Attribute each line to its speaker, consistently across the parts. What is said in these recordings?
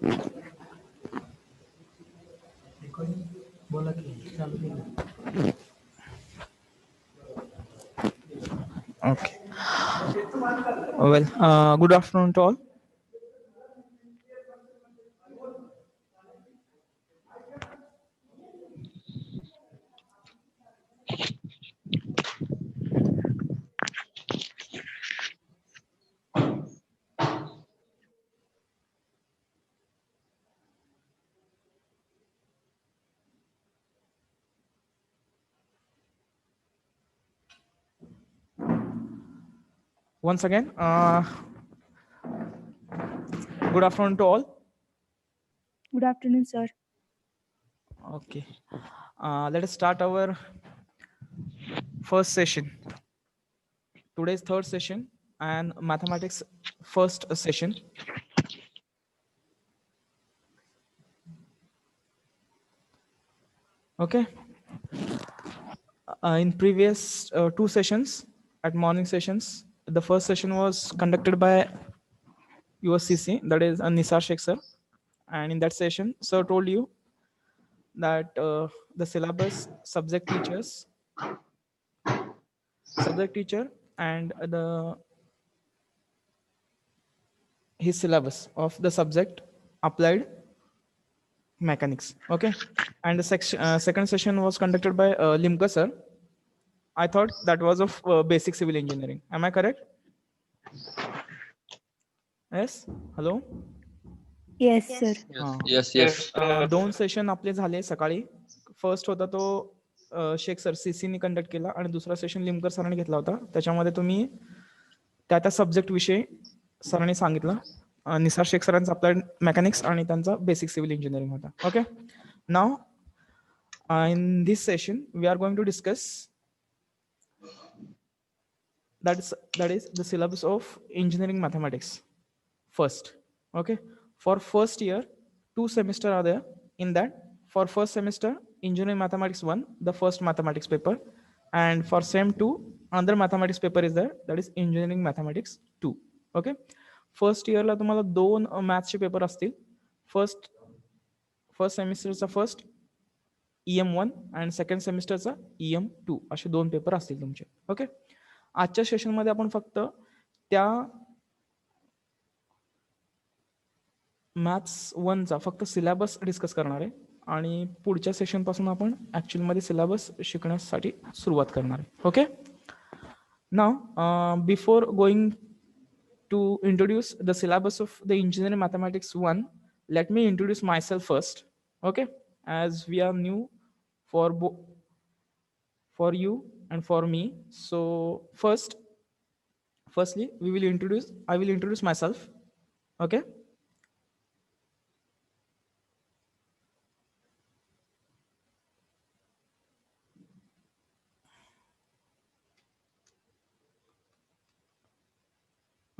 Speaker 1: Okay. Well, good afternoon to all. Once again, good afternoon to all.
Speaker 2: Good afternoon, sir.
Speaker 1: Okay. Let us start our first session. Today's third session and mathematics first session. Okay. In previous two sessions, at morning sessions, the first session was conducted by USCC, that is Nisar Sheikh sir. And in that session, sir told you that the syllabus, subject teacher, and his syllabus of the subject applied mechanics. Okay. And the second session was conducted by Limka sir. I thought that was of basic civil engineering. Am I correct? Yes. Hello.
Speaker 2: Yes, sir.
Speaker 3: Yes.
Speaker 1: दोन session आपले झाले सकाळी. First होता तो Shaikh sir सीसीनी conduct केला आणि दुसरा session Limkar सरांनी घेतला होता. त्याच्यामध्ये तुम्ही त्या सब्जेक्ट विषयी सरांनी सांगितलं. निसार शेख सरांचा अप्लाइड मेकॅनिक्स आणि त्यांचा बेसिक सिव्हिल इंजिनिअरिंग होता. Okay. Now in this session we are going to discuss that is the syllabus of engineering mathematics first. Okay. For first year, 2 semesters are there. In that, for first semester, engineering mathematics 1, the first mathematics paper, and for sem 2, another mathematics paper is there, that is engineering mathematics 2. Okay. First year ला तुम्हाला दोन मॅथ्सचे paper असतील. First सेमिस्टरचा first EM1 आणि second सेमिस्टरचा EM2 असे दोन paper असतील तुमचे. Okay. आजच्या सेशनमध्ये आपण फक्त त्या मॅथ्स 1चा फक्त सिलेबस डिस्कस करणार आहे आणि पुढच्या सेशन पासून आपण ऍक्च्युअल मध्ये सिलेबस शिकण्यासाठी सुरुवात करणार आहे. Okay. Now before going to introduce the syllabus of the engineering mathematics 1, let me introduce myself first. Okay. As we are new for you and for me, so firstly I will introduce myself. Okay.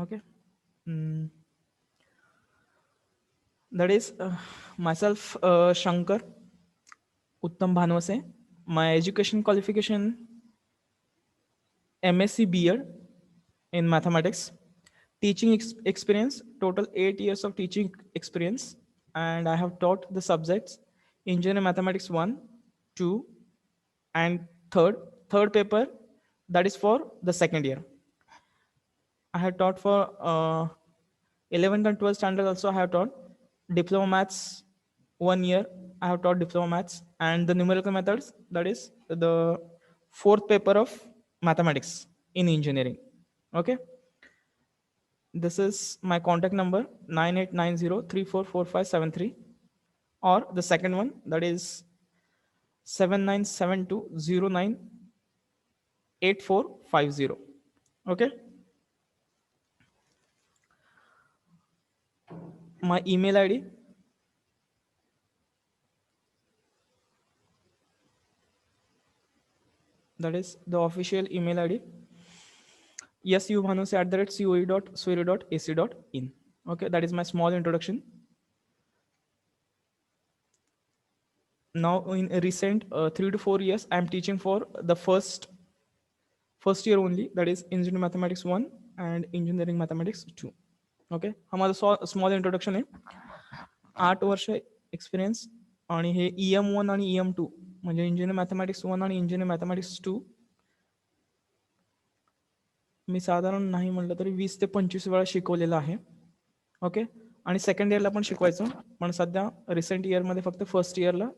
Speaker 1: Okay. That is myself, Shankar Uttam Bhanwase. My education qualification MSc B.Ed in mathematics. Teaching experience, total 8 years of teaching experience, and I have taught the subjects engineering mathematics 1, 2, and third paper, that is for the second year. I have taught for 11th and 12th standard also. I have taught diploma maths 1 year. I have taught diploma maths and the numerical methods, that is the fourth paper of mathematics in engineering. Okay. This is my contact number 9890344573, or the second one, that is 7972098450. Okay. My email ID, that is the official email ID, yesubhanuse@coe.swiri.ac.in. Okay, that is my small introduction. Now in recent 3 to 4 years, I am teaching for the first year only, that is engineering mathematics 1 and engineering mathematics 2. Okay. हमारा small introduction है. 8 वर्ष experience आणि हे EM1 आणि EM2 म्हणजे engineering mathematics 1 आणि engineering mathematics 2 मी साधारण नाही म्हटलं तरी 20 ते 25 वेळा शिकवलेलं आहे. ओके, आणि सेकंड इयरला पण शिकवायचं, पण सध्या रिसेंट इयरमध्ये फक्त फर्स्ट इयरला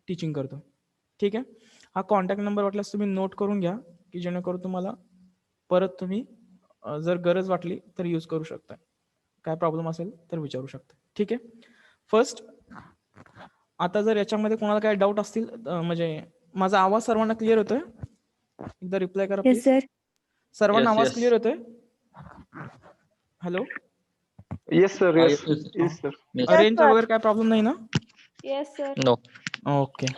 Speaker 1: टीचिंग करतो. ठीक आहे, हा कॉन्टॅक्ट नंबर वाटल्यास तुम्ही नोट करून घ्या की जेणेकरून तुम्हाला परत तुम्ही जर गरज वाटली तर यूज करू शकता. काय प्रॉब्लेम असेल तर विचारू शकता. ठीक आहे, फर्स्ट आता जर याच्यामध्ये कोणाला काय डाऊट असतील म्हणजे माझा आवाज सर्वांना क्लिअर होतोय? एकदा रिप्लाय करा
Speaker 2: Yes,
Speaker 1: प्लीज.
Speaker 2: sir.
Speaker 1: सर्वांना
Speaker 3: Yes,
Speaker 1: आवाज
Speaker 3: yes.
Speaker 1: क्लिअर होतोय? Hello,
Speaker 4: Yes, sir. Yes.
Speaker 3: Yes, yes.
Speaker 4: Yes, sir.
Speaker 3: Yes.
Speaker 1: Range वगैरे काय प्रॉब्लेम नाही ना?
Speaker 2: Yes, sir.
Speaker 3: No.
Speaker 1: Okay,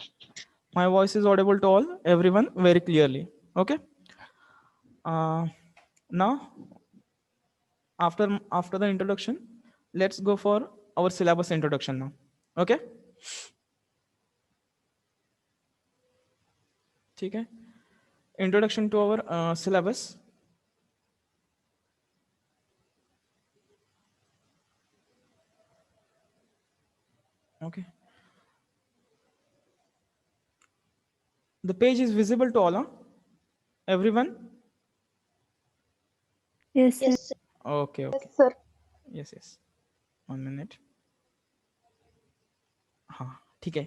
Speaker 1: my voice is audible to all, everyone, very clearly. Okay, now after the introduction, let's go for our syllabus introduction now. Okay, ठीक है, introduction to our syllabus. Okay, the page is visible to all, huh? Everyone?
Speaker 2: Yes, sir.
Speaker 1: Okay, okay.
Speaker 2: sir.
Speaker 1: Yes, yes. 1 minute. हाँ, ठीक है.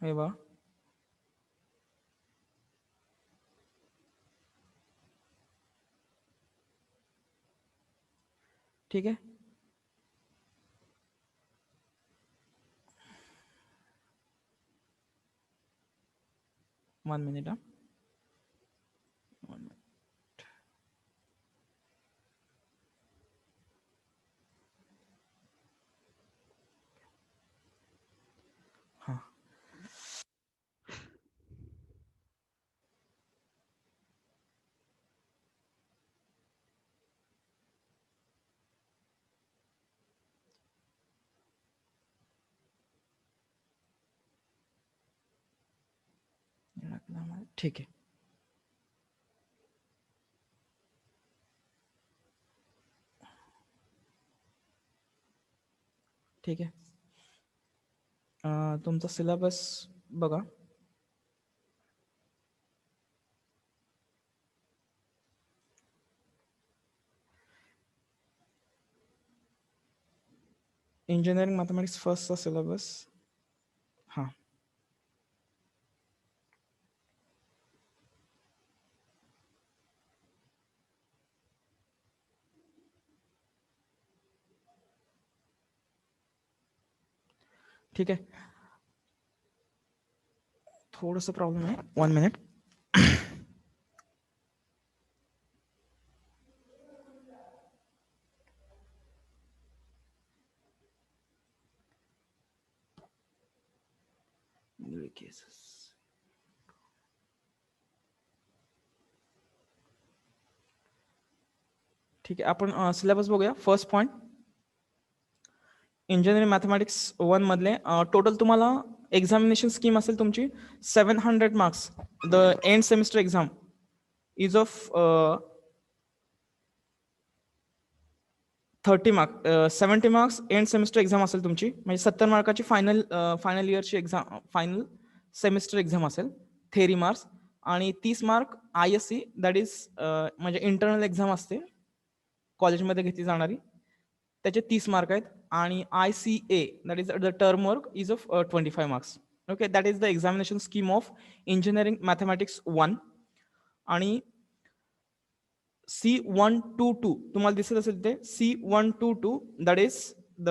Speaker 1: हे वाह, ठीक है. One minute. 1 minute. हाँ, ठीक है. ठीक आहे, तुमचा सिलेबस बघा. इंजिनिअरिंग मॅथमॅटिक्स फर्स्टचा सिलेबस. हां, ठीक आहे. थोडंसं प्रॉब्लेम आहे. 1 मिनिट. केसेस. ठीक आहे, आपण सिलेबस बघूया. फर्स्ट पॉईंट, इंजिनिअरिंग मॅथमॅटिक्स 1 मधले टोटल तुम्हाला एक्झामिनेशन स्कीम असेल तुमची 700 marks. The end semester exam is of 30 mark. 70 marks end semester exam असेल तुमची, म्हणजे 70 मार्काची फायनल इयरची एक्झाम, फायनल सेमिस्टर एक्झाम असेल, थेरी मार्क्स. आणि 30 मार्क ISC, दॅट इज म्हणजे इंटरनल एक्झाम असते कॉलेजमध्ये घेतली जाणारी, त्याचे 30 मार्क आहेत. आणि ICA, that is the term work, is of 25 marks. Okay, that is the examination scheme of engineering mathematics 1. आणि C122 तुम्हाला दिसत असेल ते C122, that is the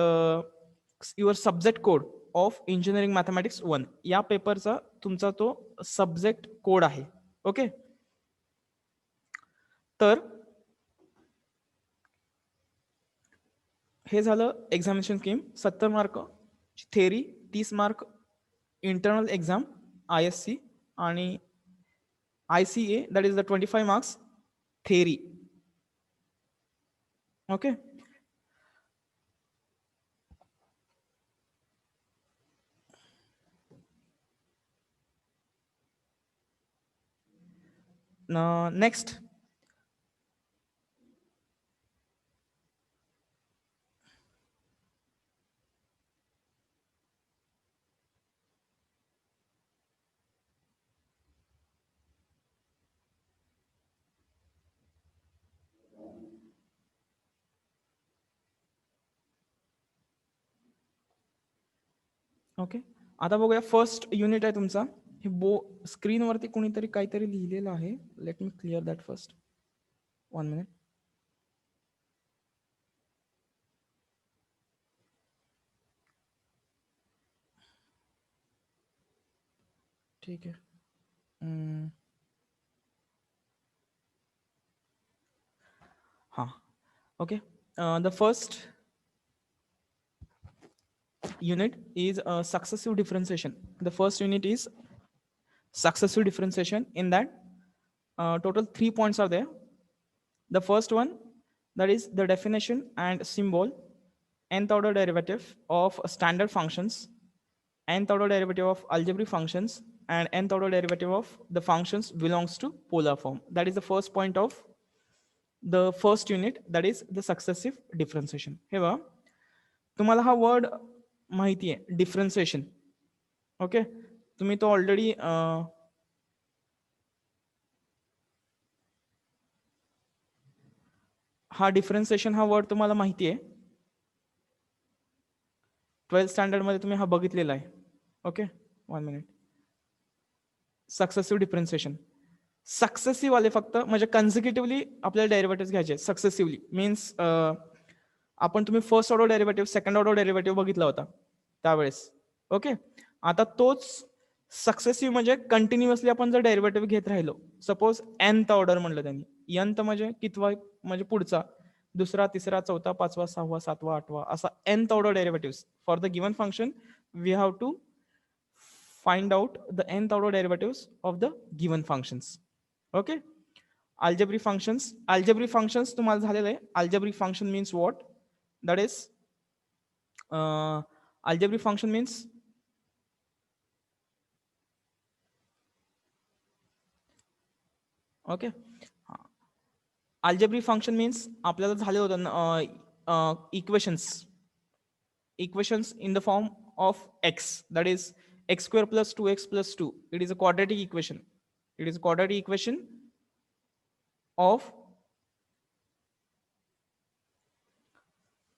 Speaker 1: your subject code of engineering mathematics 1. या पेपरचा तुमचा तो सब्जेक्ट कोड आहे. ओके, तर हे झालं examination scheme. 70 mark theory, 30 mark internal exam ISC, आणि ICA, that is the 25 marks theory. Okay, next okay, आता बघूया फर्स्ट युनिट आहे तुमचा. हे स्क्रीनवरती कोणीतरी काहीतरी लिहिलेलं आहे. Let me clear that first. 1 minute. ठीक आहे. हां, okay. The first unit is successive differentiation. The first unit is successive differentiation. In that, total 3 points are there. The first one, that is the definition and symbol, nth order derivative of standard functions, nth order derivative of algebraic functions, and nth order derivative of the functions belongs to polar form. That is the first point of the first unit, that is the successive differentiation. Here, तुम्हाला हा word माहिती आहे, differentiation. Okay, तुम्ही तो already हा differentiation हा word तुम्हाला माहिती आहे. 12th स्टँडर्ड मध्ये तुम्ही हा बघितलेला आहे. Okay, 1 minute. Successive differentiation, successive आले फक्त, म्हणजे कन्झिक्युटिव्हली आपल्याला डेरिव्हेटिव्ह घ्यायचे. सक्सेसिव्हली मीन्स आपण तुम्ही first order derivative, second order derivative बघितला होता त्यावेळेस. ओके, आता तोच सक्सेसिव्ह म्हणजे कंटिन्युअसली आपण जर डेरिव्हेटिव्ह घेत राहिलो. सपोज nth ऑर्डर म्हणलं त्यांनी, nth म्हणजे कितवा, म्हणजे पुढचा, दुसरा, तिसरा, चौथा, पाचवा, सहावा, सातवा, आठवा, असा nth order derivative for the given function. We have to find out the nth order derivatives of the given functions. Okay, algebraic functions. Algebraic functions तुम्हाला झालेलं आहे. Algebraic function means what? That is algebraic function means okay, algebraic function means आपल्याला झाले होतं equations in the form of x, that is x square plus 2x plus 2. It is a quadratic equation. It is a quadratic equation of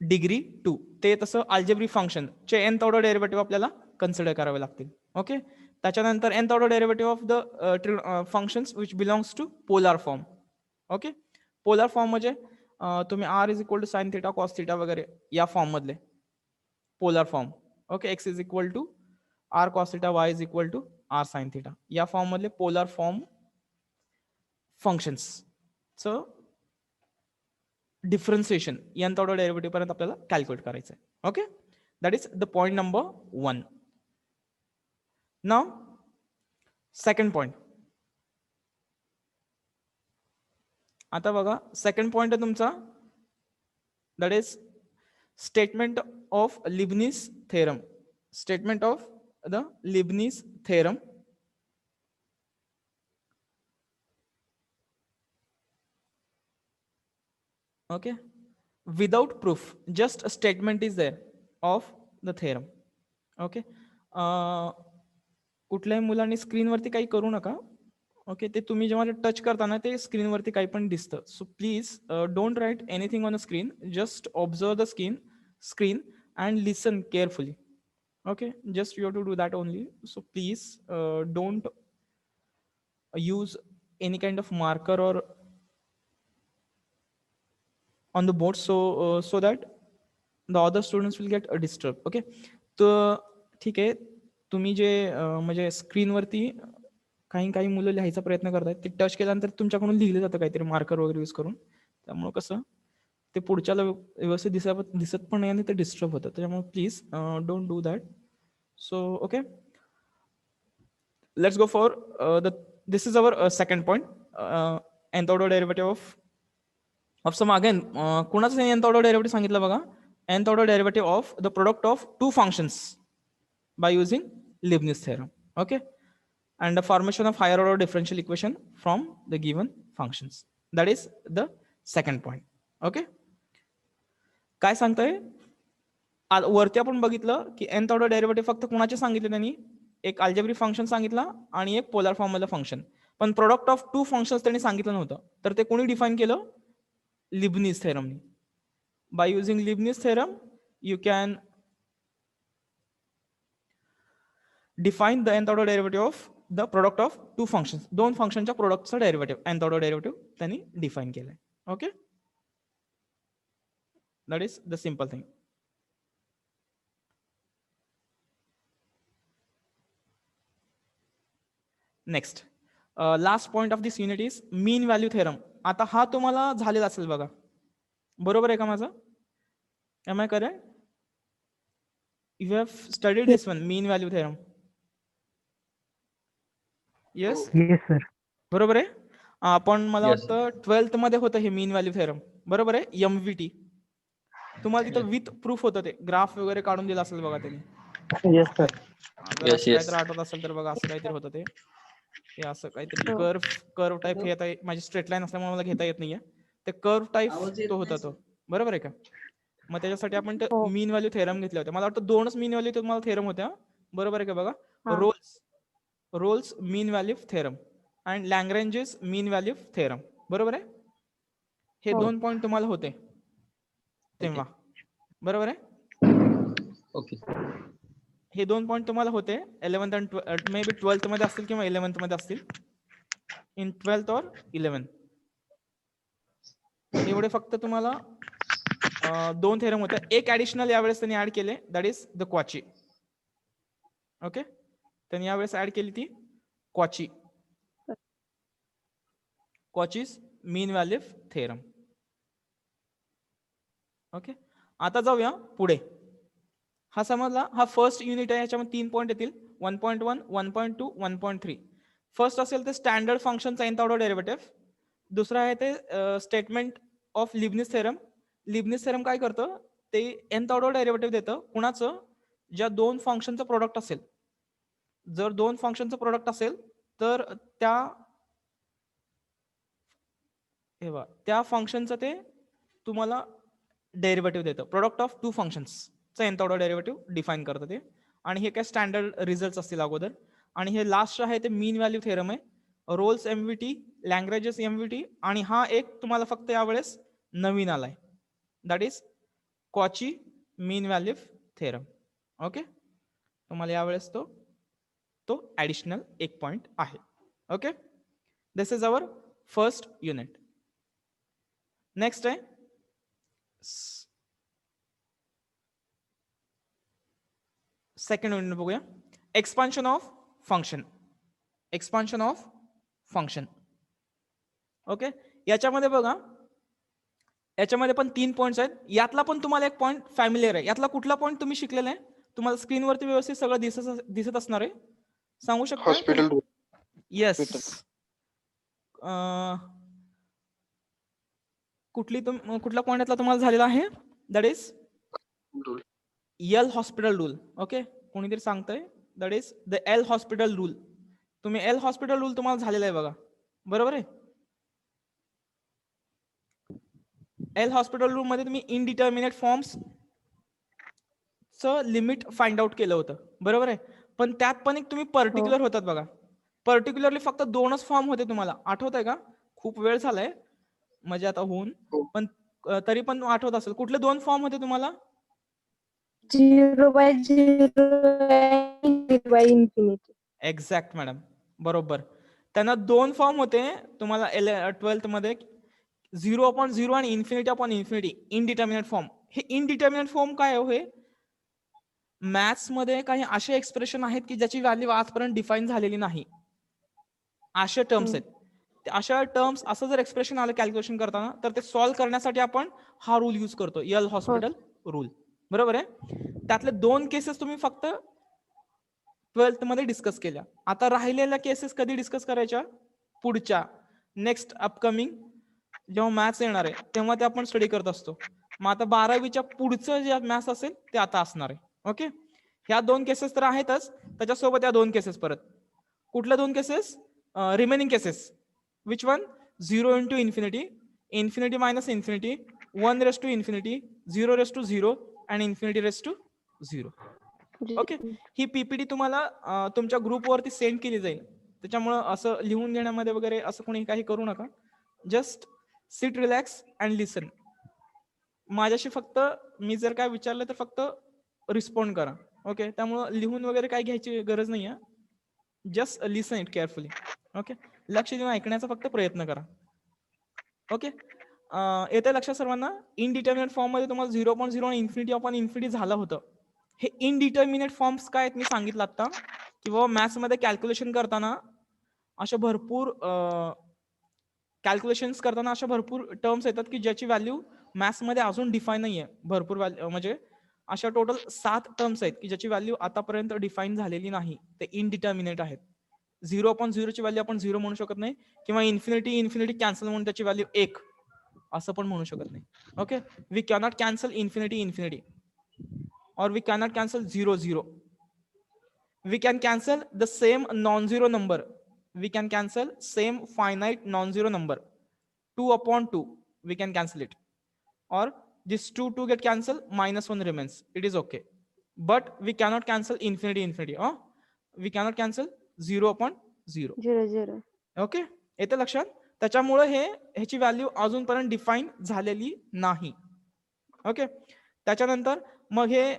Speaker 1: degree 2. ते तसं algebraic function चे nth order derivative आपल्याला consider करावे लागतील. Okay, त्याच्यानंतर nth order derivative of the functions which belongs to polar form. Okay, polar form म्हणजे तुम्ही r is equal to sine theta cos theta वगैरे या फॉर्म मधले polar form. Okay, x is equal to r cos theta, y is equal to r sin theta, या form मधले polar form functions. So differentiation nth order derivative पर्यंत आपल्याला calculate करायचं आहे. Okay, that is the point number 1. Now second point. आता बघा, second point आहे तुमचा, that is statement of Leibniz theorem. Statement of the Leibniz theorem. Okay, without proof, just a statement is there of the theorem. Okay, कुठल्याही मुलांनी स्क्रीनवरती काही करू नका. Okay, ते तुम्ही जेव्हा टच करताना ते स्क्रीनवरती काही पण दिसतं. So please don't write anything on the screen, just observe the screen and listen carefully. Okay, just you have to do that only. So please don't use any kind of marker or on the board, so that the other students will get disturbed. Okay, तर ठीक आहे, तुम्ही जे म्हणजे स्क्रीनवरती काही मुलं लिहायचा प्रयत्न करतात, ते टच केल्यानंतर तुमच्याकडून लिहिलं जातं काहीतरी मार्कर वगैरे यूज करून. त्यामुळे कसं ते पुढच्याला व्यवस्थित दिसत पण नाही आणि ते डिस्टर्ब होतं. त्याच्यामुळे please don't do that. So okay, let's go for this is our second point, nth order derivative of some. Again, कुणाचं nth order derivative सांगितलं बघा, nth order derivative of the product of two functions by using Leibniz theorem. Okay, and the formation of higher order differential equation from the given functions. That is the second point. Okay, काय सांगतोय, वरती आपण बघितलं की nth order derivative फक्त कुणाचे सांगितले त्यांनी, एक अल्जेब्रिक फंक्शन सांगितला आणि एक पोलर फॉर्म मधलं फंक्शन. पण प्रोडक्ट ऑफ टू फंक्शन्स त्यांनी सांगितलं नव्हतं. तर ते कोणी डिफाईन केलं? लिबनिझ थेरमनी. By using Leibniz theorem you can define the nth order derivative of the product of two functions. दोन फंक्शनच्या प्रोडक्टचं डेरिव्हेटिव्ह nth ऑर्डर डेरिव्हेटिव्ह त्यांनी डिफाईन केलंय. Okay, that is the simple thing. Next last point of this unit is mean value theorem. आता हा तुम्हाला झालेला असेल बघा, बरोबर आहे का माझं? Am I correct? You have studied this one, mean value theorem. Yes,
Speaker 3: yes sir.
Speaker 1: बरोबर आहे. आपण मला
Speaker 5: Yes.
Speaker 1: वाटतं 12th मध्ये होतं हे मीन व्हॅल्यू थेरम, बरोबर आहे, MVT. तुम्हाला तिथं विथ प्रूफ होतं, ते ग्राफ वगैरे काढून दिला असेल बघा त्यांनी.
Speaker 3: Yes sir.
Speaker 1: जर
Speaker 5: Yes,
Speaker 1: असं
Speaker 5: yes.
Speaker 1: काहीतरी आठवत असेल तर बघा, असं काहीतरी होतं ते. हे असं काहीतरी
Speaker 2: हो.
Speaker 1: कर्व टाईप, हे आता माझी स्ट्रेट लाईन असल्यामुळे मला घेता येत नाहीये. ते कर्व टाईप तो होता तो, बरोबर आहे का? मग त्याच्यासाठी आपण ते
Speaker 2: हो.
Speaker 1: मीन व्हॅल्यू थेरम घेतले होते. मला वाटतं 2च मीन व्हॅल्यू तुम्हाला थेरम होत्या, बरोबर आहे का? बघा,
Speaker 2: हा.
Speaker 1: Rolle's mean value theorem and Lagrange's mean value theorem, बरोबर आहे. हे
Speaker 2: हो.
Speaker 1: 2 पॉईंट तुम्हाला होते तेव्हा, बरोबर आहे.
Speaker 5: ओके.
Speaker 1: हे 2 पॉईंट तुम्हाला होते 11th आणि मे बी 12th मध्ये असतील किंवा 11th मध्ये असतील. इन 12th और 11th एवढे फक्त तुम्हाला 2 थेरम होते. एक ऍडिशनल यावेळेस त्यांनी ऍड केले, that is the Cauchy. Okay, त्यांनी यावेळेस ऍड केली ती क्वाचीज मीन व्हॅल्यू थेरम. ओके, आता जाऊया पुढे. हा समजला, हा फर्स्ट युनिट आहे. याच्यामध्ये 3 पॉईंट येतील, 1.1, 1.2, 1.3. फर्स्ट असेल ते स्टँडर्ड फंक्शनचा nth ऑर्डर डेरिव्हेटिव्ह. दुसरा आहे ते statement of Leibniz theorem. Leibniz theorem काय करतं, ते nth ऑर्डर डेरिव्हेटिव्ह देतं कुणाचं, ज्या 2 फंक्शनचं प्रोडक्ट असेल. जर 2 फंक्शनचं प्रोडक्ट असेल तर त्या फंक्शनचं ते तुम्हाला डेरिव्हेटिव्ह देतं. Product of 2 फंक्शन्सचं nth order derivative define करतं ते. आणि हे काय स्टँडर्ड रिझल्ट असतील अगोदर. आणि हे लास्ट आहे ते मीन व्हॅल्यू थेरम आहे. रोल्स MVT, लॅग्रेंजेस MVT, आणि हा एक तुम्हाला फक्त यावेळेस नवीन आलाय, that is Cauchy mean value theorem. Okay, तुम्हाला यावेळेस तो ऍडिशनल एक पॉइंट आहे. Okay, this is our first unit. Next आहे सेकंड युनिट, बघूया. Expansion of function. ओके, याच्यामध्ये बघा, याच्यामध्ये पण 3 पॉइंट्स आहेत. यातला पण तुम्हाला एक पॉइंट फॅमिलियर आहे. यातला कुठला पॉइंट तुम्ही शिकलेला आहे? तुम्हाला स्क्रीनवरती व्यवस्थित सगळं दिसत असणार आहे. सांगू शकता?
Speaker 4: Hospital rule.
Speaker 1: येस. कुठला पॉइंट यातला तुम्हाला झालेला आहे? That is L hospital rule. Okay, कोणीतरी सांगतंय, that is the L hospital rule. तुम्ही एल हॉस्पिटल रूल तुम्हाला झालेला आहे बघा, बरोबर आहे. एल हॉस्पिटल रूल मध्ये तुम्ही इनडिटर्मिनेट फॉर्म्स च लिमिट फाइंड आउट केलं होतं, बरोबर आहे. पण त्यात पण एक तुम्ही पर्टिक्युलर होतात बघा. पर्टिक्युलरली फक्त 2च फॉर्म होते. तुम्हाला आठवत आहे का? खूप वेळ झालाय म्हणजे आता होऊन, पण तरी पण आठवत असेल. कुठले 2 फॉर्म होते तुम्हाला?
Speaker 2: 0/0
Speaker 1: एक्झॅक्ट मॅडम, बरोबर. त्यांना 2 फॉर्म होते तुम्हाला 12th मध्ये, 0/0 आणि ∞/∞. Indeterminate form. हे इनडिटर्मिनेट फॉर्म काय आहे? मॅथ्स मध्ये काही असे एक्सप्रेशन आहेत की ज्याची व्हॅल्यू आजपर्यंत डिफाईन झालेली नाही, अशा टर्म्स आहेत. अशा टर्म्स असं जर एक्सप्रेशन आलं कॅल्क्युलेशन करताना, तर ते सॉल्व्ह करण्यासाठी आपण हा रूल यूज करतो, एल हॉस्पिटल रूल, बरोबर आहे. त्यातले 2 केसेस तुम्ही फक्त 12th मध्ये डिस्कस केल्या. आता राहिलेल्या केसेस कधी डिस्कस करायच्या? पुढच्या नेक्स्ट अपकमिंग जेव्हा मॅथ्स येणार आहे तेव्हा ते आपण स्टडी करत असतो. मग आता 12वीच्या पुढचं जे मॅथ्स असेल ते आता असणार आहे. ओके, ह्या 2 केसेस तर आहेतच, त्याच्यासोबत या 2 केसेस परत. कुठल्या 2 cases? Remaining cases. Which one? 0/∞, ∞-∞, 1/∞, 0/0 आणि ∞/0. ओके, ही पीपीटी तुम्हाला तुमच्या ग्रुपवरती सेंड केली जाईल. त्याच्यामुळं असं लिहून घेण्यामध्ये वगैरे असं कोणी काही करू नका. जस्ट सिट, रिलॅक्स अँड लिसन. माझ्याशी फक्त मी जर काय विचारलं तर फक्त रिस्पॉन्ड करा. ओके, त्यामुळं लिहून वगैरे काय घ्यायची गरज नाही आहे. Just listen it carefully. Okay, लक्ष देऊन ऐकण्याचा फक्त प्रयत्न करा. ओके, येते लक्षात सर्वांना. इनडिटर्मिनेट फॉर्म मध्ये तुम्हाला 0.0 आणि इन्फिनिटी अपॉन इन्फिनिटी झालं होतं. हे इनडिटर्मिनेट फॉर्म्स काय आहेत मी सांगितलं आता, की बाबा मॅथ्समध्ये कॅल्क्युलेशन करताना अशा भरपूर कॅल्क्युलेशन्स करताना अशा भरपूर टर्म्स येतात की ज्याची व्हॅल्यू मॅथ्समध्ये अजून डिफाईन नाही आहे. भरपूर म्हणजे अशा टोटल 7 टर्म्स आहेत की ज्याची व्हॅल्यू आतापर्यंत डिफाईन झालेली नाही. ते इनडिटर्मिनेट आहेत. 0.0 ची व्हॅल्यू आपण 0 म्हणू शकत नाही, किंवा इन्फिनिटी कॅन्सल म्हणून त्याची व्हॅल्यू 1 असं पण म्हणू शकत नाही. Okay, we cannot cancel infinity or we cannot cancel 0. We can cancel the same non-zero number. We can cancel same finite non-zero number. 2/2 we can cancel it, or this 2 get cancelled, -1 remains. It is okay, but we cannot cancel infinity. We cannot cancel 0/0.
Speaker 2: 0.
Speaker 1: Okay, येते लक्षात. त्याच्यामुळे ह्याची value अजूनपर्यंत define झालेली नाही. Okay, त्याच्यानंतर मग हे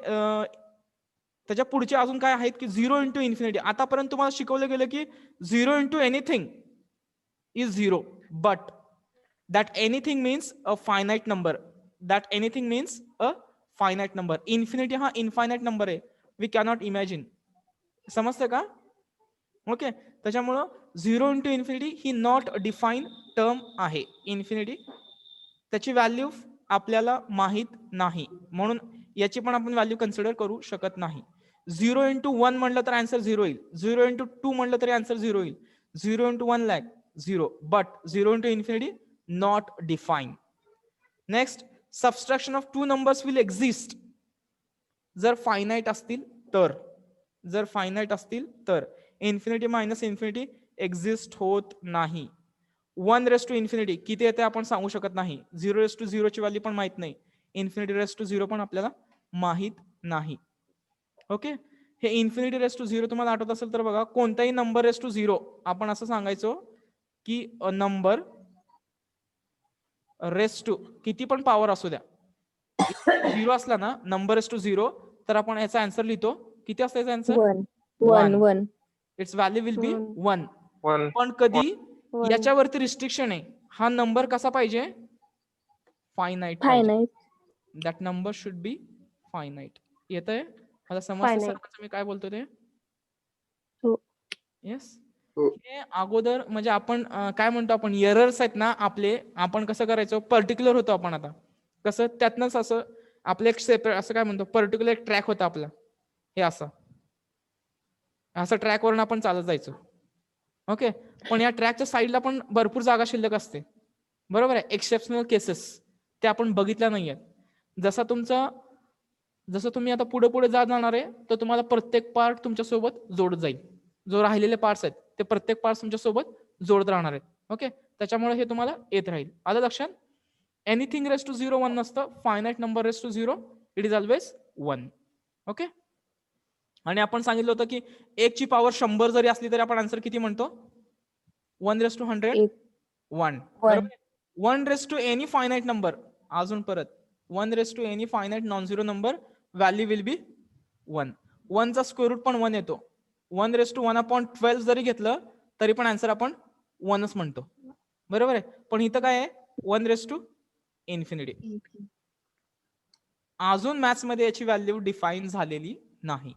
Speaker 1: त्याच्या पुढचे अजून काय आहेत की 0 इंटू इन्फिनिटी. आतापर्यंत तुम्हाला शिकवलं गेलं की 0 into anything is 0, but that anything means a finite number. Infinity हा इनफायनाइट नंबर आहे. We cannot imagine. समजतं का? ओके, त्याच्यामुळं 0 इंटू इन्फिनिटी ही नॉट डिफाईन टर्म आहे. इन्फिनिटी त्याची व्हॅल्यू आपल्याला माहित नाही, म्हणून याची पण आपण व्हॅल्यू कन्सिडर करू शकत नाही. 0 इंटू 1 म्हणलं तर आन्सर 0 येईल. 0 इंटू 2 म्हणलं तरी आन्सर 0 येईल. 0 into 1 lakh 0, but 0 into infinity not define. Next, subtraction of 2 numbers will exist जर फायनाइट असतील तर. इन्फिनिटी मायनस इन्फिनिटी एक्झिस्ट होत नाही. 1 रेस टू इन्फिनिटी किती येते आपण सांगू शकत नाही. 0 रेस टू 0 ची व्हॅल्यू पण माहित नाही. इन्फिनिटी रेस टू 0 पण आपल्याला माहित नाही. ओके, हे इन्फिनिटी रेस टू 0 तुम्हाला आठवत असेल तर बघा, कोणताही नंबर रेस टू 0 आपण असं सांगायचो की अ नंबर रेस टू किती पण पॉवर असू द्या, 0 असला ना नंबर रेस टू 0, तर आपण याचा आन्सर लिहितो. किती असतं याचा answer?
Speaker 2: 1.
Speaker 1: It's value will be 1.
Speaker 4: 1.
Speaker 1: पण कधी
Speaker 2: 1.
Speaker 1: याच्यावरती रिस्ट्रिक्शन आहे. हा नंबर कसा पाहिजे? Finite. That number should be finite. येतंय मला समजतं सर मी काय बोलतो ते? येस. हे अगोदर म्हणजे आपण काय म्हणतो, आपण एरर्स आहेत ना आपले, आपण कसं करायचो, पर्टिक्युलर होतो आपण. आता कसं त्यातनंच असं आपलं एक सेपरेट असं काय म्हणतो, पर्टिक्युलर एक ट्रॅक होता आपला. हे असं ट्रॅकवरून आपण चालत जायचो. ओके, पण या ट्रॅकच्या साईडला पण भरपूर जागा शिल्लक असते. बरोबर आहे. एक्सेप्शनल केसेस ते आपण बघितल्या नाहीयेत. जसं तुम्ही आता पुढे जाणार आहे, तर तुम्हाला प्रत्येक पार्ट तुमच्यासोबत जोडत जाईल. जो राहिलेले पार्ट्स आहेत ते प्रत्येक पार्ट तुमच्यासोबत जोडत राहणार आहेत. ओके, त्याच्यामुळे हे तुम्हाला येत राहील. आलं लक्षात? एनिथिंग रेस टू 0 1 नसतं. Finite number raise to 0 it is always 1. Okay, आणि आपण सांगितलं होतं की 1 ची पॉवर 100 जरी असली तरी आपण आन्सर किती म्हणतो? 1 रेस टू 100 1. बरोबर. 1 raise to any finite number, अजून परत 1 raise to any finite non zero number value will be 1. 1 चा स्क्वेअर रूट पण 1 येतो. 1 रेस टू 1/12 जरी घेतलं तरी पण आन्सर आपण 1च म्हणतो. बरोबर आहे. पण इथं काय आहे? 1 रेस टू इन्फिनिटी. अजून मॅथ्स मध्ये याची व्हॅल्यू डिफाईन झालेली नाही.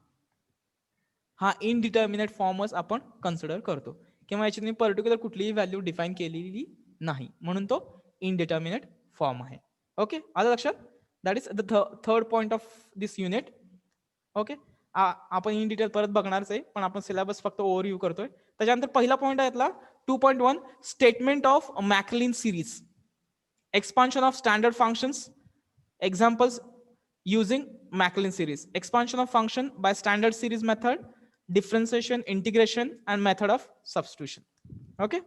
Speaker 1: हा इनडिटर्मिनेट फॉर्मच आपण कन्सिडर करतो, किंवा याची तुम्ही पर्टिक्युलर कुठलीही व्हॅल्यू डिफाईन केलेली नाही, म्हणून तो इनडिटर्मिनेट फॉर्म आहे. ओके, आलं लक्षात? That is the third point of this unit. Okay, आपण इन डिटेल परत बघणारच आहे, पण आपण सिलेबस फक्त ओव्हरव्ह्यू करतोय. त्याच्यानंतर पहिला पॉईंट आहे यातला 2.1 statement of Maclaurin series, expansion of standard functions, examples using Maclaurin series, expansion of function by standard series method, differentiation, integration and method of substitution. Okay,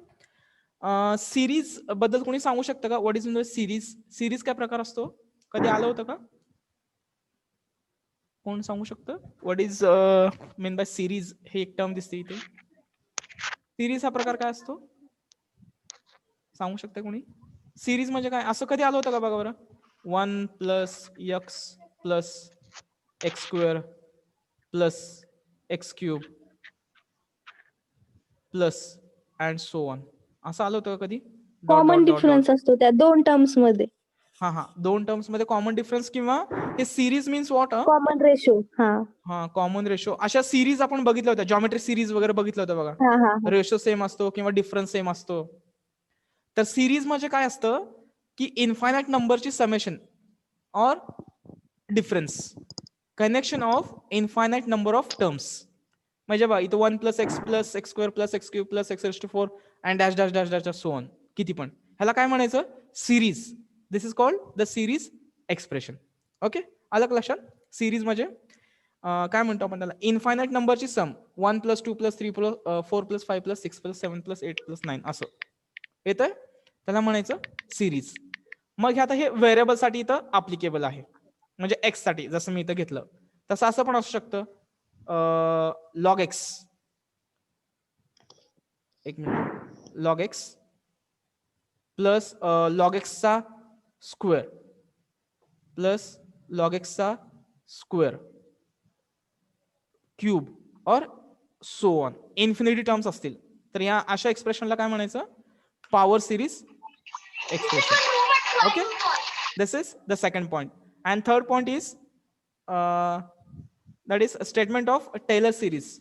Speaker 1: series बद्दल कोणी सांगू शकतं का? व्हॉट इज इन सिरीज काय प्रकार असतो? कधी आलं होतं का? कोण सांगू शकतं? What is mean by series? हे एक टर्म दिसते इथे. सिरीज हा प्रकार काय असतो सांगू शकता कोणी? सिरीज म्हणजे काय? असं कधी आलं होतं का बघा बरं. 1 + x + x² plus x cube plus and so on. असं आलं होतं का कधी? Dot
Speaker 2: common
Speaker 1: dot dot dot.
Speaker 2: Difference असतो त्या दोन टर्म्स मध्ये.
Speaker 1: हा हा, दोन टर्म्स मध्ये कॉमन डिफरन्स किंवा हे series means what?
Speaker 2: Common ratio. हा
Speaker 1: हा, कॉमन रेशो. अशा सिरीज आपण बघितल्या होत्या, जॉमेट्री सिरीज वगैरे बघितलं होतं बघा.
Speaker 2: हा हा हा.
Speaker 1: रेशो सेम असतो किंवा डिफरन्स सेम असतो. तर सिरीज म्हणजे काय असतं की इन्फायनाइट नंबरची summation or difference, connection of infinite number of terms. म्हणजे बघा इथं 1 plus x square plus x cube plus x raise to 4 and dash dash dash dash so on, किती पण. ह्याला काय म्हणायचं? Series. This is called the series expression. Okay, आलं का लक्षात? सिरीज म्हणजे काय म्हणतो आपण त्याला? इन्फायनाइट नंबरची सम. 1 plus 2 plus 3 plus 4 plus 5 plus 6 plus 7 plus 8 plus 9 असं येतंय, त्याला म्हणायचं सिरीज. मग हे आता हे व्हेरिएबल साठी इथं अप्लिकेबल आहे. म्हणजे एक्स साठी जसं मी इथं घेतलं तसं असं पण असू शकतं. लॉग एक्स, एक minute, log x plus log एक्सचा स्क्वेअर प्लस लॉग एक्सचा स्क्वेअर क्यूब और सो ऑन. इन्फिनिटी टर्म्स असतील तर या अशा एक्सप्रेशनला काय म्हणायचं? Power series expression. Okay, this is the second point. And third point is that is statement of Taylor series.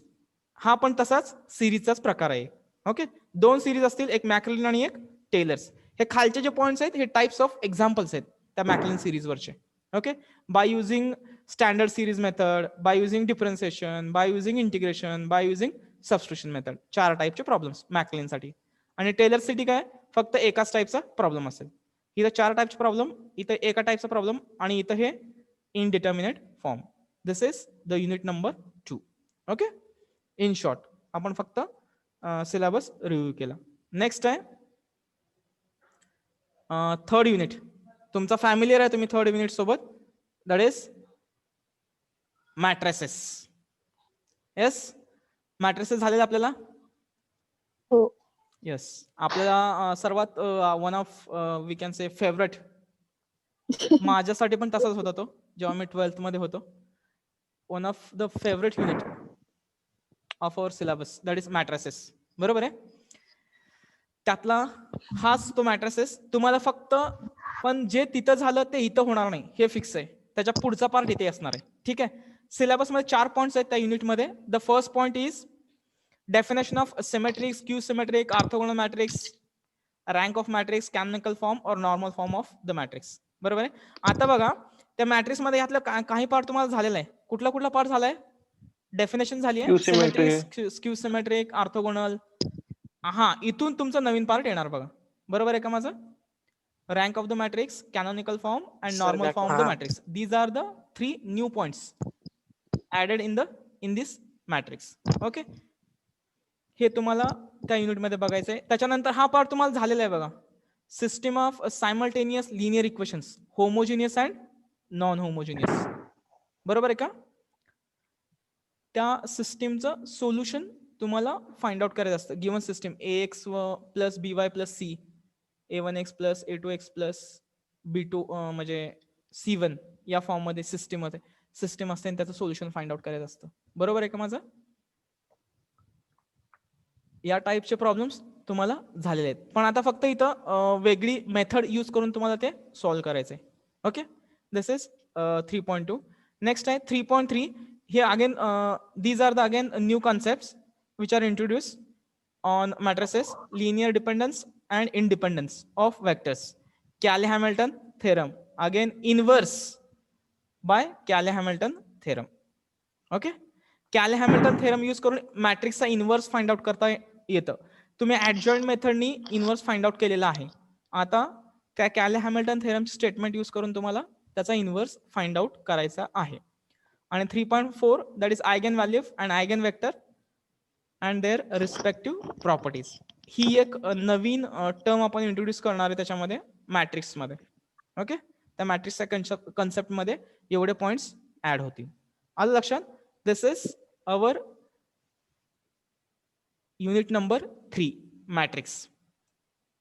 Speaker 1: हा पण तसाच सिरीजचाच प्रकार आहे. ओके, दोन सिरीज असतील, एक मॅक्लिन आणि एक टेलर्स. हे खालचे जे पॉइंट्स आहेत हे टाइप्स ऑफ एक्झाम्पल्स आहेत त्या मॅक्लिन सिरीजवरचे. Okay, by using standard series method, by using differentiation, by using integration, by using substitution method. 4 टाईपचे प्रॉब्लेम्स मॅक्लिनसाठी. आणि टेलरसाठी काय? फक्त एकाच टाईपचा प्रॉब्लेम असेल. इथं 4 टाईपचे प्रॉब्लेम, इथं एका टाईपचा प्रॉब्लेम आणि इथं हे indeterminate form. This is the unit number 2. Okay, in short आपण फक्त सिलेबस रिव्ह्यू केला. नेक्स्ट आहे थर्ड युनिट. तुमचा फॅमिलियर आहे तुम्ही थर्ड युनिट सोबत, that is matrices. Yes, matrices झालेले आपल्याला.
Speaker 2: हो.
Speaker 1: येस, आपल्याला सर्वात one of we can say favourite. माझ्यासाठी पण तसाच होता तो जेव्हा मी 12th मध्ये होतो. One of the favourite unit of our syllabus that is matrices. बरोबर आहे. त्यातला हाच तो मॅट्रेसेस. तुम्हाला फक्त पण जे तिथं झालं ते इथं होणार नाही हे फिक्स आहे. त्याच्या पुढचा पार्ट इथे असणार आहे. ठीक आहे. सिलेबसमध्ये 4 पॉईंट्स आहेत त्या युनिटमध्ये. The first point is definition of symmetric, skew symmetric, orthogonal matrix, rank of matrix, canonical form or normal form of the matrix. बरोबर आहे. आता बघा त्या मॅट्रिक्स मध्ये यातलं काही पार्ट तुम्हाला झालेला आहे. कुठला कुठला पार्ट झालाय? डेफिनेशन झाली आहे, सिमेट्रिक, स्क्यू सिमेट्रिक, ऑर्थोगोनल. हा, इथून तुमचं नवीन पार्ट येणार बघा. बरोबर आहे का माझं? Rank of the matrix, canonical form and normal form of the matrix. These are the 3 new points added in this matrix. Okay, हे तुम्हाला त्या युनिटमध्ये बघायचं आहे. त्याच्यानंतर हा पार्ट तुम्हाला झालेला आहे बघा. System of simultaneous linear equations, homogeneous and non homogeneous. बरोबर आहे का? त्या सिस्टीमचं सोल्युशन तुम्हाला फाइंड आउट करायचं असतं. Given system ax plus by plus c, a1x plus a2x plus b2 म्हणजे c1 या फॉर्म मध्ये सिस्टीम असते आणि त्याचं सोल्युशन फाइंड आउट करायचं असतं. बरोबर आहे का माझं? या टाईपचे प्रॉब्लेम्स तुम्हाला झालेले आहेत. पण आता फक्त इथं वेगळी मेथड यूज करून तुम्हाला ते सॉल्व्ह करायचे. Okay, this is 3.2. नेक्स्ट आहे 3.3. Here again, these are the again new concepts which are introduced on matrices, linear dependence and independence of vectors. Cayley-Hamilton theorem, again inverse by Cayley-Hamilton theorem. Okay, Cayley-Hamilton theorem use करून मॅट्रिक्सचा inverse find out करता येतं. तुम्ही adjoint मेथडनी inverse find out केलेला आहे. आता त्या Cayley-Hamilton theorem statement use करून तुम्हाला त्याचा इन्व्हर्स फाइंड आउट करायचा आहे. आणि 3.4 that is eigen value and eigen vector and their respective properties. ही एक नवीन टर्म आपण इंट्रोड्यूस करणार आहे त्याच्यामध्ये मॅट्रिक्समध्ये. ओके, त्या मॅट्रिक्सच्या कन्सेप्टमध्ये एवढे पॉइंट्स ऍड होतील. आलं लक्षात? This is our unit number 3 matrix.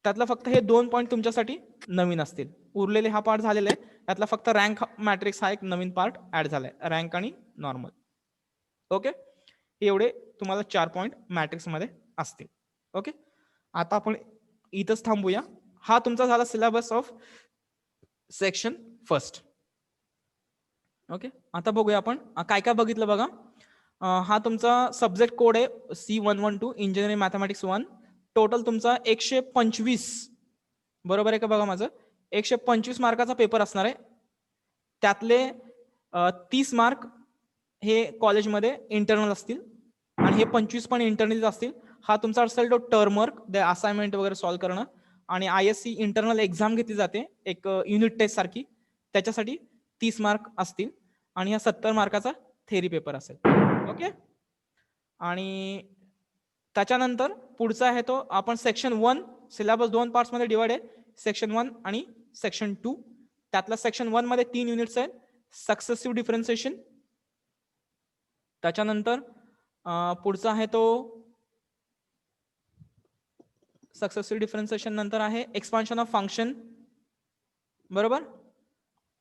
Speaker 1: त्यातला फक्त हे 2 पॉईंट तुमच्यासाठी नवीन असतील. उरलेले हा पार्ट झालेला आहे. त्यातला फक्त रँक मॅट्रिक्स हा एक नवीन पार्ट ऍड झालाय, रँक आणि नॉर्मल. ओके, एवढे तुम्हाला 4 पॉईंट मॅट्रिक्स मध्ये असतील. ओके, आता आपण इथंच थांबूया. हा तुमचा झाला syllabus of section first. Okay, आता बघूया आपण काय काय बघितलं बघा. हा तुमचा सब्जेक्ट कोड आहे C112 इंजिनिअरिंग मॅथमॅटिक्स 1. टोटल तुमचा 125, बरोबर आहे का बघा माझं, 125 मार्काचा पेपर असणार आहे. त्यातले 30 मार्क हे कॉलेजमध्ये इंटरनल असतील आणि हे 25 पण इंटरनल असतील. हा तुमचा असेल तो टर्म वर्क, असाइनमेंट वगैरे सॉल्व्ह करणं, आणि ISC इंटरनल एक्झाम घेतली जाते एक युनिट टेस्ट सारखी, त्याच्यासाठी 30 मार्क असतील आणि हा 70 मार्काचा थेरी पेपर असेल. ओके, आणि त्याच्यानंतर पुढचा आहे तो आपण सेक्शन 1, सिलेबस 2 पार्ट्स मध्ये डिवाइड आहे, सेक्शन 1 आणि सेक्शन 2. त्यातला सेक्शन 1 मध्ये 3 युनिट्स आहेत, सक्सेसिव्ह डिफरन्शिएशन. त्याच्यानंतर पुढचा आहे तो सक्सेसिव्ह डिफरन्शिएशन नंतर आहे एक्सपान्शन ऑफ फंक्शन, बरोबर.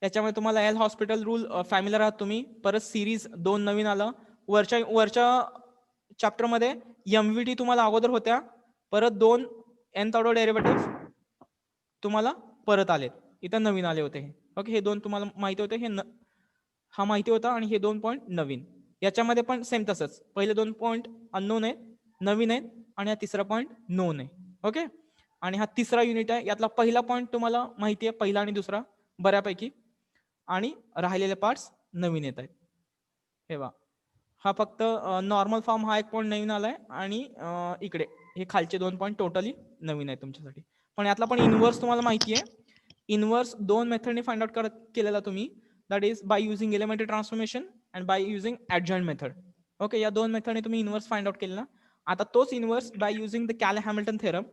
Speaker 1: त्याच्यामध्ये तुम्हाला एल हॉस्पिटल रूल फॅमिलीर आहात तुम्ही. परत सिरीज 2 नवीन आलं. वरच्या चॅप्टर मध्ये MVT तुम्हाला अगोदर होत्या, परत 2 nth ऑर्डर डेरिव्हेटिव्ह तुम्हाला परत आलेत, इथं नवीन आले होते. ओके, हे 2 तुम्हाला माहिती होते, हा माहिती होता, आणि हे 2 पॉईंट नवीन. याच्यामध्ये पण सेम तसंच, पहिले 2 पॉईंट अननोन आहेत, नवीन आहेत, आणि हा तिसरा पॉईंट नोन आहे. ओके, आणि हा तिसरा युनिट आहे. यातला पहिला पॉईंट तुम्हाला माहिती आहे, पहिला आणि दुसरा बऱ्यापैकी, आणि राहिलेले पार्ट्स नवीन येत आहेत. हे वा, हा फक्त नॉर्मल फॉर्म हा एक पॉईंट नवीन आलाय, आणि इकडे हे खालचे 2 पॉईंट टोटली नवीन आहेत तुमच्यासाठी. पण यातला पण इनवर्स तुम्हाला माहिती आहे. इनवर्स 2 मेथडने फाइंड आउट केलेला तुम्ही, that is by using elementary transformation and by using adjoint method. Okay, या 2 मेथडने तुम्ही इनवर्स फाइंड आउट केलेला. आता तोच inverse by using the Cayley Hamilton theorem,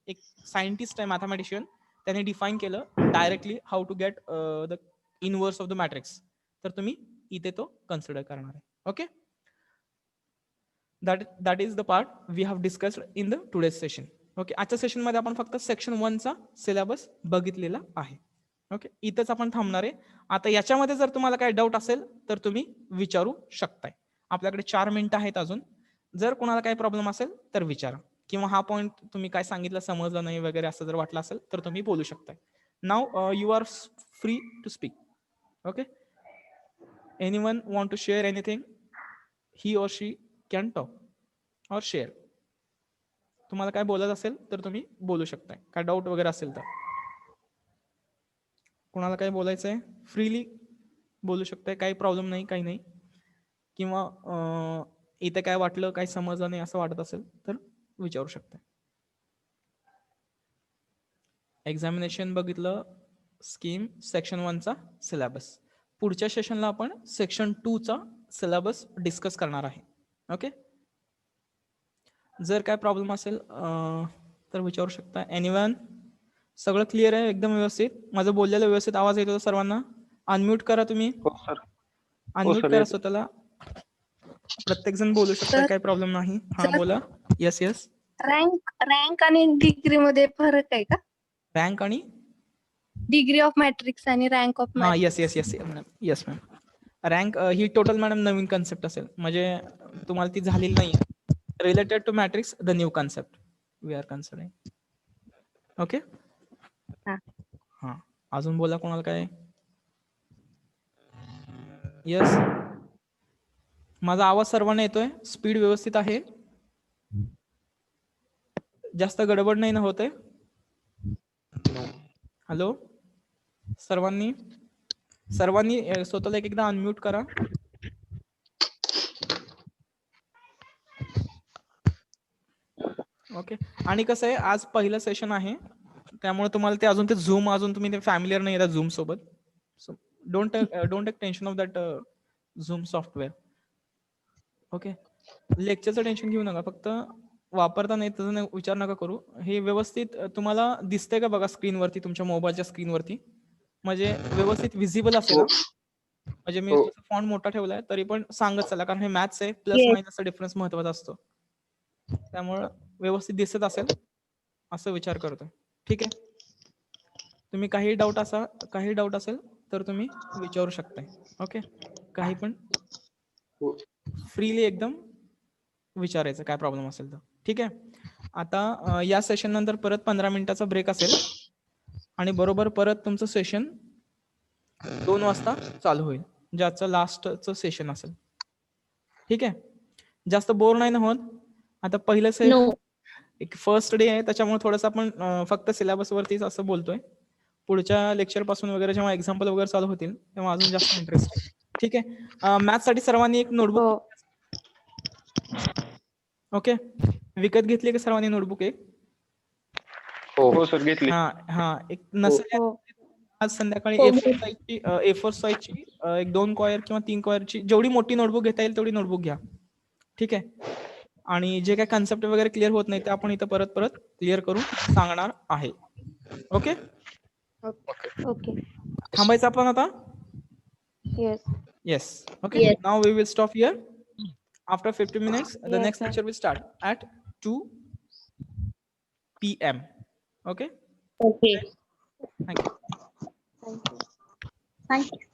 Speaker 1: एक सायंटिस्ट आहे मॅथमॅटिशियन, त्याने डिफाईन केलं directly how to get the inverse of the matrix. तर तुम्ही इथे तो कन्सिडर करणार आहे. Okay, that is the part we have discussed in the today's session. Okay, आजच्या सेशन मध्ये आपण फक्त सेक्शन 1 चा सिलेबस बघितलेला आहे. ओके, इथंच आपण थांबणार आहे. आता याच्यामध्ये जर तुम्हाला काही डाऊट असेल तर तुम्ही विचारू शकताय. आपल्याकडे 4 मिनिटं आहेत अजून. जर कोणाला काही प्रॉब्लेम असेल तर विचारा, किंवा हा पॉईंट तुम्ही काय सांगितलं समजलं नाही वगैरे असं जर वाटलं असेल तर तुम्ही बोलू शकताय. Now you are free to speak. Okay, anyone want to share anything, he or she can talk or share. तुम्हाला काय बोलायचं असेल तर तुम्ही बोलू शकताय, काय डाऊट वगैरे असेल तर. कोणाला काय बोलायचं आहे फ्रीली बोलू शकताय, काही प्रॉब्लेम नाही, काही नाही. किंवा इथे काय वाटलं, काही समजलं नाही असं वाटत असेल तर विचारू शकताय. एक्झामिनेशन बघितलं, स्कीम सेक्शन 1 चा सिलेबस. पुढच्या सेशनला आपण सेक्शन 2 चा सिलेबस डिस्कस करणार आहे. ओके, जर काय प्रॉब्लेम असेल तर विचारू शकता. एनीवन, सगळं क्लिअर आहे एकदम व्यवस्थित? माझं बोललेलं व्यवस्थित आवाज येतो सर्वांना? अनम्यूट करा तुम्ही,
Speaker 4: हो सर.
Speaker 1: अनम्यूट
Speaker 4: सर,
Speaker 1: करा
Speaker 4: येतो.
Speaker 1: स्वतःला. प्रत्येक जण बोलू शकता,
Speaker 2: सर,
Speaker 1: काही प्रॉब्लेम नाही. हा
Speaker 2: सर.
Speaker 1: बोला. Yes yes.
Speaker 2: रँक आणि डिग्री मध्ये फरक आहे का?
Speaker 1: रँक आणि
Speaker 2: डिग्री ऑफ मॅट्रिक्स आणि रँक ऑफ
Speaker 1: हा,
Speaker 2: matrix.
Speaker 1: Yes yes yes madam, yes ma'am. Rank ही टोटल मॅडम नवीन कन्सेप्ट असेल, म्हणजे तुम्हाला ती झालेली नाही. Related to matrix, the new concept we are considering. Okay,
Speaker 2: हा.
Speaker 1: हा, अजून बोला कोणाला काय. येस, माझा आवाज सर्वांना येतोय? स्पीड व्यवस्थित आहे? जास्त गडबड नाही ना होते? हॅलो, सर्वांनी स्वतःला एकदा अनम्यूट करा. ओके, आणि कसं आहे, आज पहिलं सेशन आहे, त्यामुळे तुम्हाला ते अजून तुम्ही ते फॅमिलियर नाही झूम सोबत. So don't take tension of that Zoom software. Okay, लेक्चरचं टेन्शन घेऊ नका, फक्त वापरता नाही त्याचा विचार नका करू. हे व्यवस्थित तुम्हाला दिसतंय का बघा स्क्रीनवरती, तुमच्या मोबाईलच्या स्क्रीनवरती, म्हणजे व्यवस्थित विजिबल असेल ना? म्हणजे मी फॉन्ट मोठा ठेवलाय तरी पण सांगत चला, कारण हे मॅथ्स आहे, प्लस
Speaker 2: Yes.
Speaker 1: मायनसचा डिफरन्स महत्वाचा असतो, त्यामुळं व्यवस्थित दिसत असेल असं विचार करतोय. ठीक आहे, तुम्ही काही डाऊट असेल तर तुम्ही विचारू शकताय. ओके, काही पण फ्रीली एकदम विचारायचं काय प्रॉब्लेम असेल तर. ठीक आहे. आता या सेशन नंतर परत 15 मिनिटाचा ब्रेक असेल आणि बरोबर परत तुमचं सेशन 2 वाजता चालू होईल, ज्याचं लास्टचं सेशन असेल. ठीक आहे. जास्त बोर नाही ना होत. आता पहिलं एक फर्स्ट डे आहे, त्याच्यामुळे थोडंसं आपण फक्त सिलेबस वरतीच असं बोलतोय. पुढच्या लेक्चर पासून वगैरे जेव्हा एक्झाम्पल वगैरे चालू होतील तेव्हा अजून जास्त इंटरेस्ट. ठीक आहे. मॅथ्स साठी सर्वांनी एक नोटबुक, ओके, विकत घेतली का सर्वांनी नोटबुक एक?
Speaker 4: हो सर घेतली.
Speaker 1: हा एक नसेल आज संध्याकाळी A4 साईजची एक 2 कॉयर किंवा 3 कॉयरची जेवढी मोठी नोटबुक घेता येईल तेवढी नोटबुक घ्या. ठीक आहे. आणि जे काही कन्सेप्ट वगैरे क्लिअर होत नाही ते आपण इथं परत क्लिअर करून सांगणार आहे. ओके.
Speaker 2: ओके.
Speaker 1: थांबायचं आपण आता.
Speaker 2: Yes.
Speaker 1: Okay.
Speaker 2: Yes.
Speaker 1: Now we will stop here. After 15 minutes, the
Speaker 2: Yes,
Speaker 1: next
Speaker 2: sir.
Speaker 1: lecture will start at 2 p.m. Okay.
Speaker 2: Okay.
Speaker 1: Thank you.
Speaker 2: Thank you.